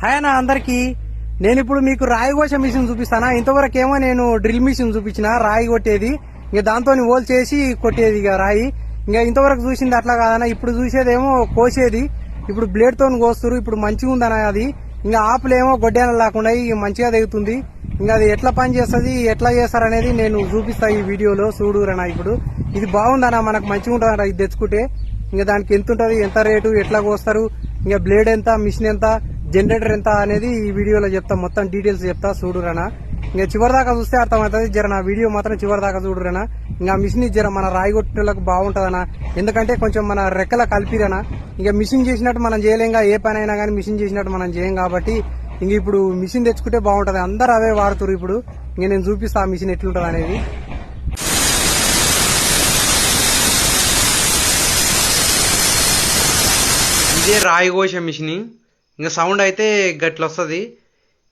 Hi అన్న అందరికి. నేను ఇప్పుడు మీకు రాయి కోసే మిషన్ చూపిస్తానా. ఇంతవరకు ఏమో నేను డ్రిల్ మిషన్ చూపించిన రాయి కొట్టేది, ఇంకా దాంతో హోల్ చేసి కొట్టేది ఇక రాయి. ఇంకా ఇంతవరకు చూసింది అట్లా కాదన్నా. ఇప్పుడు చూసేదేమో కోసేది, ఇప్పుడు బ్లేడ్ తోని కోస్తారు. ఇప్పుడు మంచిగా ఉందన్న అది. ఇంకా ఆపులేమో గొడ్డేన లేకుండా మంచిగా దిగుతుంది. ఇంకా అది ఎట్లా పని చేస్తుంది, ఎట్లా చేస్తారనేది నేను చూపిస్తా ఈ వీడియోలో. చూడురన్నా. ఇప్పుడు ఇది బాగుందన్న, మనకు మంచిగా ఉంటుందన్న ఇది తెచ్చుకుంటే. ఇంకా దానికి ఎంత ఉంటుంది, ఎంత రేటు, ఎట్లా కోస్తారు, ఇంకా బ్లేడ్ ఎంత, మిషన్ ఎంత, జనరేటర్ ఎంత అనేది ఈ వీడియోలో చెప్తా. మొత్తం డీటెయిల్స్ చెప్తా. చూడురనా. ఇంకా చివరిదాకా చూస్తే అర్థమవుతుంది. జర నా వీడియో మాత్రం చివరిదాకా చూడురనా. ఇంకా మిషన్ జర మన రాయి కొట్టేళ్ళకి బాగుంటుందనా. ఎందుకంటే కొంచెం మన రెక్కల కలిపిరనా. ఇంకా మిషన్ చేసినట్టు మనం చేయలేంగా, ఏ పని అయినా కానీ మిషన్ చేసినట్టు మనం చేయం కాబట్టి ఇంక ఇప్పుడు మిషన్ తెచ్చుకుంటే బాగుంటది. అందరు అవే వాడుతురు ఇప్పుడు. ఇంక నేను చూపిస్తా ఆ మిషన్ ఎట్లుంటది అనేది. ఇదే రాయి కోసే మిషన్. ఇంకా సౌండ్ అయితే గట్ల వస్తుంది.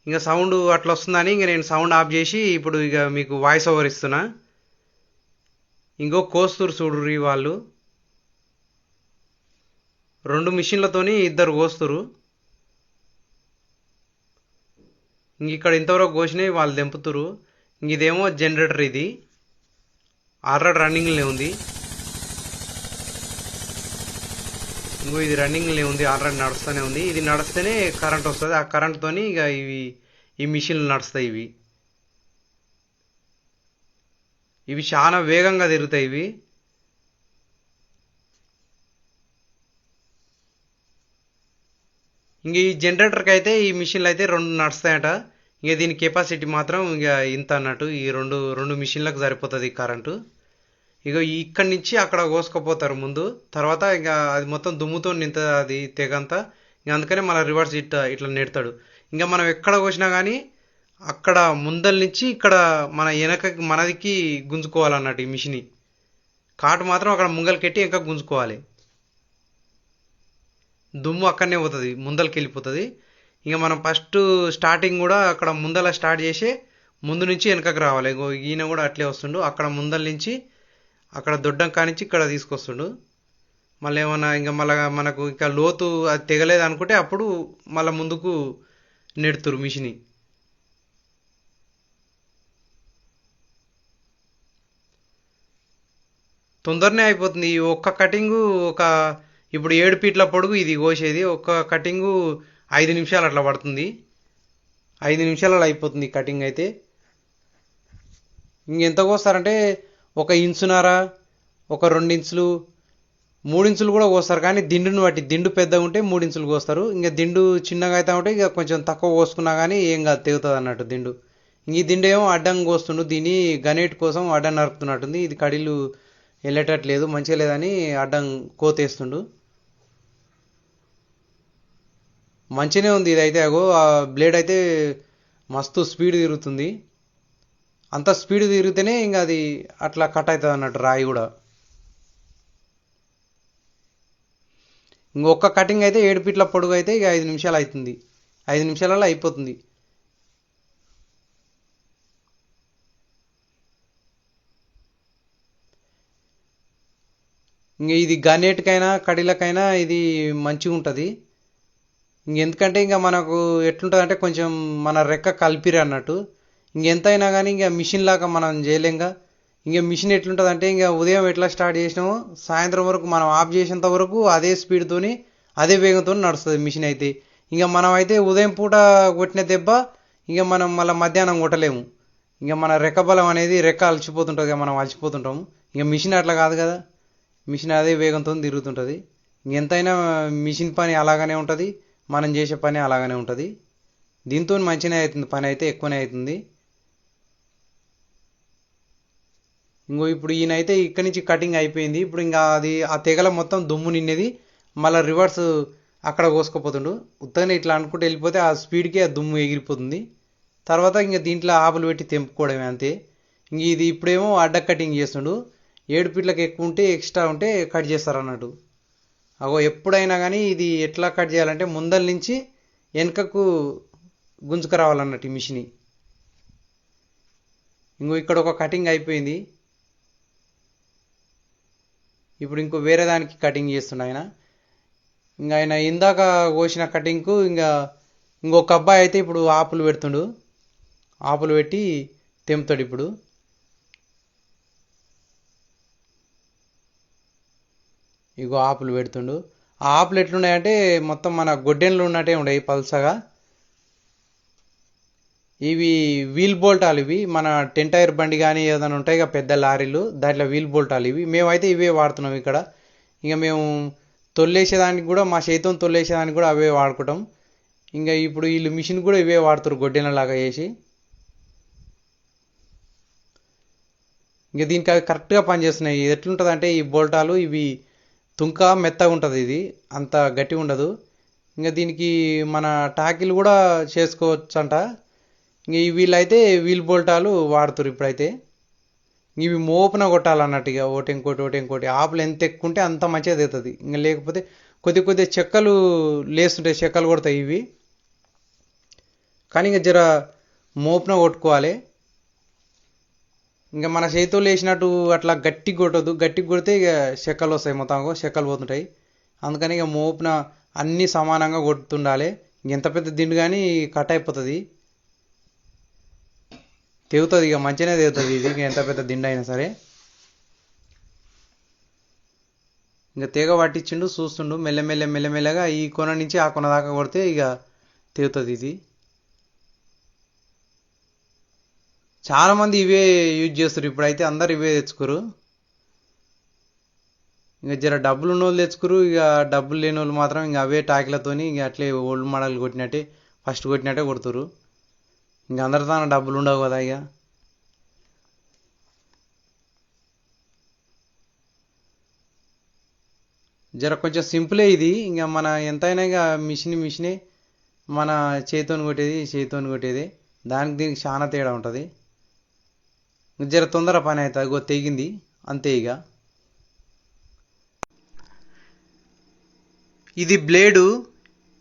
ఇంకా సౌండ్ అట్లా వస్తుందని ఇంకా నేను సౌండ్ ఆఫ్ చేసి ఇప్పుడు ఇక మీకు వాయిస్ ఓవర్ ఇస్తున్నా. ఇంకో కోస్తూరు చూడుర్రి వాళ్ళు. 2 మిషన్లతోని 2 కోస్తురు. ఇంక ఇక్కడ ఇంతవరకు కోసినవి వాళ్ళు దింపుతురు. ఇంక ఇదేమో జనరేటర్. ఇది ఆల్రెడీ రన్నింగ్లో ఉంది. ఇంకో ఇది రన్నింగ్లో ఉంది, ఆల్రెడీ నడుస్తూనే ఉంది. ఇది నడిస్తేనే కరెంట్ వస్తుంది. ఆ కరెంట్తోని ఇక ఈ మిషన్లు నడుస్తాయి. ఇవి చాలా వేగంగా తిరుగుతాయి. ఇంక ఈ జనరేటర్కి అయితే ఈ మిషన్లు అయితే 2 నడుస్తాయట. ఇంక దీని కెపాసిటీ మాత్రం ఇక ఇంత అన్నట్టు. ఈ రెండు మిషన్లకు సరిపోతుంది కరెంటు. ఇక ఇక్కడి నుంచి అక్కడ కోసుకుపోతారు ముందు. తర్వాత ఇక అది మొత్తం దుమ్ముతో నింత అది తెగంతా. ఇంక అందుకనే మన రివర్స్ ఇట్లా నెడతాడు. ఇంకా మనం ఎక్కడ కోసినా కానీ అక్కడ ముందల నుంచి ఇక్కడ మన వెనకకి మనదికి గుంజుకోవాలన్నట్టు ఈ మిషని. కాటు మాత్రం అక్కడ ముంగలకెట్టి వెనక గుంజుకోవాలి. దుమ్ము అక్కడనే పోతుంది, ముందలకి వెళ్ళిపోతుంది. ఇక మనం ఫస్ట్ స్టార్టింగ్ కూడా అక్కడ ముందల స్టార్ట్ చేసి ముందు నుంచి వెనకకి రావాలి. ఈయన కూడా అట్లే వస్తుండు. అక్కడ ముందల నుంచి అక్కడ దొడ్డం కానించి ఇక్కడ తీసుకొస్తుండు. మళ్ళీ ఏమన్నా ఇంకా మళ్ళీ మనకు ఇంకా లోతు అది తెగలేదు అనుకుంటే అప్పుడు మళ్ళీ ముందుకు నెడుతురు మిషని. తొందరనే అయిపోతుంది. ఒక్క కటింగు ఇప్పుడు 7 ఫీట్ల పొడుగు ఇది కోసేది. ఒక్క కటింగు 5 నిమిషాలు అట్లా పడుతుంది. 5 నిమిషాలలో అయిపోతుంది కటింగ్ అయితే. ఇంకెంత కోస్తారంటే 1 ఇంచున్నర, 2 ఇంచులు, 3 ఇంచులు కూడా కోస్తారు. కానీ దిండును బట్టి, దిండు పెద్దగా ఉంటే 3 ఇంచులు కోస్తారు. ఇంకా దిండు చిన్నగా అయితే ఉంటే ఇక కొంచెం తక్కువ కోసుకున్నా కానీ ఏం కాదు, తెగుతుంది అన్నట్టు దిండు. ఇంక ఈ దిండు ఏమో అడ్డం కోస్తుండు. దీన్ని గనేట్ కోసం అడ్డం నరుకుతున్నట్టుంది. ఇది కడీలు వెళ్ళేటట్లేదు, మంచిగా లేదని అడ్డం కోతేస్తుండు. మంచిగానే ఉంది ఇదైతే. అగో ఆ బ్లేడ్ అయితే మస్తు స్పీడ్ తిరుగుతుంది. అంత స్పీడ్ తిరిగితేనే ఇంకా అది అట్లా కట్ అవుతుంది అన్నట్టు రాయి కూడా. ఇంకొక కటింగ్ అయితే 7 ఫీట్ల పొడుగు అయితే ఇక 5 నిమిషాలు అవుతుంది. 5 నిమిషాలలో అయిపోతుంది. ఇంక ఇది గన్నేటికైనా కడీలకైనా ఇది మంచిగా ఉంటుంది. ఇంకెందుకంటే ఇంకా మనకు ఎట్లుంటుంది అంటే కొంచెం మన రెక్క కలిపిరి అన్నట్టు. ఇంకెంతైనా కానీ ఇంకా మిషన్ లాగా మనం చేయలేంగా. ఇంకా మిషన్ ఎట్లుంటుంది అంటే ఇంకా ఉదయం ఎట్లా స్టార్ట్ చేసినామో సాయంత్రం వరకు మనం ఆఫ్ చేసేంత వరకు అదే స్పీడ్తోని అదే వేగంతో నడుస్తుంది మిషన్ అయితే. ఇంకా మనం అయితే ఉదయం పూట కొట్టిన దెబ్బ ఇంకా మనం మళ్ళీ మధ్యాహ్నం కొట్టలేము. ఇంకా మన రెక్క బలం అనేది రెక్క అలసిపోతుంటుంది కదా, మనం అలసిపోతుంటాము. ఇంకా మిషన్ అట్లా కాదు కదా, మిషన్ అదే వేగంతో తిరుగుతుంటుంది. ఎంతైనా మిషన్ పని అలాగనే ఉంటుంది, మనం చేసే పని అలాగనే ఉంటుంది. దీంతో మంచిగానే అవుతుంది, పని అయితే ఎక్కువనే అవుతుంది. ఇంకో ఇప్పుడు ఈయనైతే ఇక్కడి నుంచి కటింగ్ అయిపోయింది. ఇప్పుడు ఇంకా అది ఆ తెగల మొత్తం దుమ్ము నిన్నది. మళ్ళీ రివర్స్ అక్కడ కోసుకుపోతుండు. ఉత్తగానే ఇట్లా అనుకుంటూ వెళ్ళిపోతే ఆ స్పీడ్కి ఆ దుమ్ము ఎగిరిపోతుంది. తర్వాత ఇంకా దీంట్లో ఆపులు పెట్టి తెంపుకోవడమే అంతే. ఇంక ఇది ఇప్పుడేమో అడ్డ కటింగ్ చేస్తుండు. 7 ఫీట్లకు ఎక్కువ ఉంటే ఎక్స్ట్రా ఉంటే కట్ చేస్తారు అన్నట్టు. అగో ఎప్పుడైనా కానీ ఇది ఎట్లా కట్ చేయాలంటే ముందల నుంచి వెనకకు గుంజుకు రావాలన్నట్టు ఈ మిషని. ఇంకో ఇక్కడ ఒక కటింగ్ అయిపోయింది. ఇప్పుడు ఇంకో వేరే దానికి కటింగ్ చేస్తుండ ఆయన. ఇంకా ఆయన ఇందాక కోసిన కటింగ్కు ఇంకా ఇంకొక అబ్బాయి అయితే ఇప్పుడు ఆపులు పెడుతుండు, ఆపులు పెట్టి తెంపుతాడు. ఇప్పుడు ఇగో ఆపులు పెడుతుండు. ఆ ఆపులు ఎట్లున్నాయంటే మొత్తం మన గొడ్డెన్లు ఉన్నట్టే ఉన్నాయి పల్సగా. ఇవి వీల్ బోల్టాలు, ఇవి మన 10 టైర్ బండి కానీ ఏదైనా ఉంటాయి కదా పెద్ద లారీలు, దాంట్లో వీల్ బోల్టాలు ఇవి. మేమైతే ఇవే వాడుతున్నాం ఇక్కడ. ఇంకా మేము తొల్లేసేదానికి కూడా, మా చేతితో తొల్లేసేదానికి కూడా అవే వాడుకుంటాం. ఇంకా ఇప్పుడు వీళ్ళు మిషన్ కూడా ఇవే వాడుతారు గొడ్డెనలాగా చేసి. ఇంకా దీనికి అవి కరెక్ట్గా పనిచేస్తున్నాయి. ఇది ఎట్లుంటుంది అంటే ఈ బోల్టాలు ఇవి తుంక మెత్తగా ఉంటుంది, ఇది అంత గట్టి ఉండదు. ఇంకా దీనికి మన టాకిల్ కూడా చేసుకోవచ్చు అంట. ఇంక వీళ్ళైతే వీల్ బోల్టాలు వాడుతారు ఇప్పుడైతే. ఇవి మోపున కొట్టాలన్నట్టు, ఇక ఒకటి ఇంకోటి ఆపులు ఎంత ఎక్కువ ఉంటే అంత మంచిగా తెస్తుంది. ఇంకా లేకపోతే కొద్ది చెక్కలు లేస్తుంటాయి, చెక్కలు కొడతాయి ఇవి. కానీ ఇంకా జర మోపున కొట్టుకోవాలి. ఇంకా మన చేతితో వేసినట్టు అట్లా గట్టిగా కొట్టదు, గట్టిగా కొడితే ఇక చెక్కలు వస్తాయి, మొత్తం చెక్కలు పోతుంటాయి. అందుకని ఇక మోపున అన్నీ సమానంగా కొడుతుండాలి. ఎంత పెద్ద దిండు కానీ కట్ అయిపోతుంది, తెగుతుంది, ఇక మంచిగానే తెగుతుంది ఇది, ఇంకా ఎంత పెద్ద దిండు అయినా సరే. ఇంకా తీగ పట్టించిండు, చూస్తుండు మెల్లమెల్లగా ఈ కొన నుంచి ఆ కొన దాకా కొడితే ఇక తెగుతుంది ఇది. చాలా మంది ఇవే యూజ్ చేస్తారు ఇప్పుడైతే, అందరు ఇవే తెచ్చుకోరు. ఇంకా జర డబ్బులు ఉన్న వాళ్ళు తెచ్చుకోరు, ఇక డబ్బులు లేని వాళ్ళు మాత్రం ఇంకా అవే టాకిలతోని ఇక అట్లే ఓల్డ్ మోడల్ కొట్టినట్టే, ఫస్ట్ కొట్టినట్టే కొడుతురు. ఇంక అందరి తన డబ్బులు ఉండవు కదా ఇక. జర కొంచెం సింపులే ఇది. ఇంకా మన ఎంతైనా ఇక మిషనే, మన చేతితోని కొట్టేది దానికి దీనికి చాలా తేడా ఉంటుంది. జర తొందర పని అవుతుంది, గో తెగింది అంతే ఇక. ఇది బ్లేడు,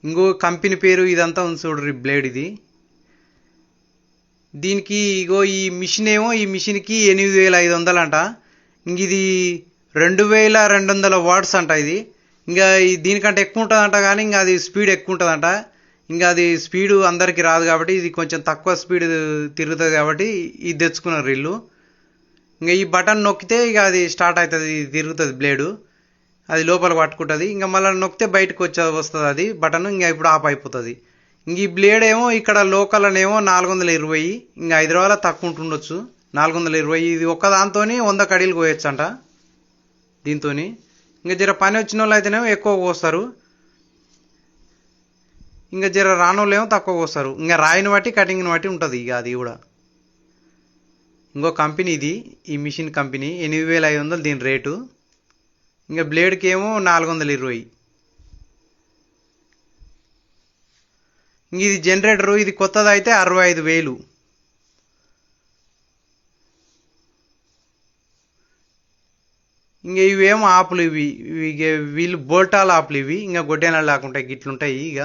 ఇంకో కంపెనీ పేరు ఇదంతా ఉంది చూడ్రి బ్లేడ్ ఇది. దీనికి ఇగో ఈ మిషన్ ఏమో, ఈ మిషన్కి 8500 అంట. ఇంక ఇది 2200 వాట్స్ అంట ఇది. ఇంకా దీనికంటే ఎక్కువ ఉంటుందంట, కానీ ఇంకా అది స్పీడ్ ఎక్కువ ఉంటుందంట. ఇంకా అది స్పీడు అందరికి రాదు కాబట్టి ఇది కొంచెం తక్కువ స్పీడ్ తిరుగుతుంది కాబట్టి ఇది తెచ్చుకున్నారు వీళ్ళు. ఇంకా ఈ బటన్ నొక్కితే ఇక అది స్టార్ట్ అవుతుంది, ఇది తిరుగుతుంది బ్లేడు, అది లోపల పట్టుకుంటుంది. ఇంకా మళ్ళీ నొక్కితే బయటకు వస్తుంది అది బటన్, ఇంకా ఇప్పుడు ఆఫ్ అయిపోతుంది. ఇంక ఈ బ్లేడ్ ఏమో ఇక్కడ లోకల్లోనేమో 420, ఇంకా హైదరాబాద్లో తక్కువ ఉంటుండొచ్చు 420. ఇది ఒక్క దాంతో 100 కడీలు కోయొచ్చు అంట దీంతో. ఇంకా జర పని వచ్చిన వాళ్ళు అయితేనేమో ఎక్కువ కోస్తారు, ఇంకా జర రాని వాళ్ళు ఏమో తక్కువ కోస్తారు. ఇంకా రాయిని బట్టి కటింగ్ని బట్టి ఉంటుంది ఇక అది కూడా. ఇంకో కంపెనీ ఇది, ఈ మిషన్ కంపెనీ 8500 దీని రేటు. ఇంకా బ్లేడ్కి ఏమో 420. ఇంక ఇది జనరేటరు, ఇది కొత్తది అయితే 65,000. ఇంక ఇవేమో ఆపులు, ఇవి వీళ్ళు బోల్టాల ఆపులు ఇవి, ఇంకా గొడ్డెనలు లేకుంటాయి గిట్లుంటాయి ఇక.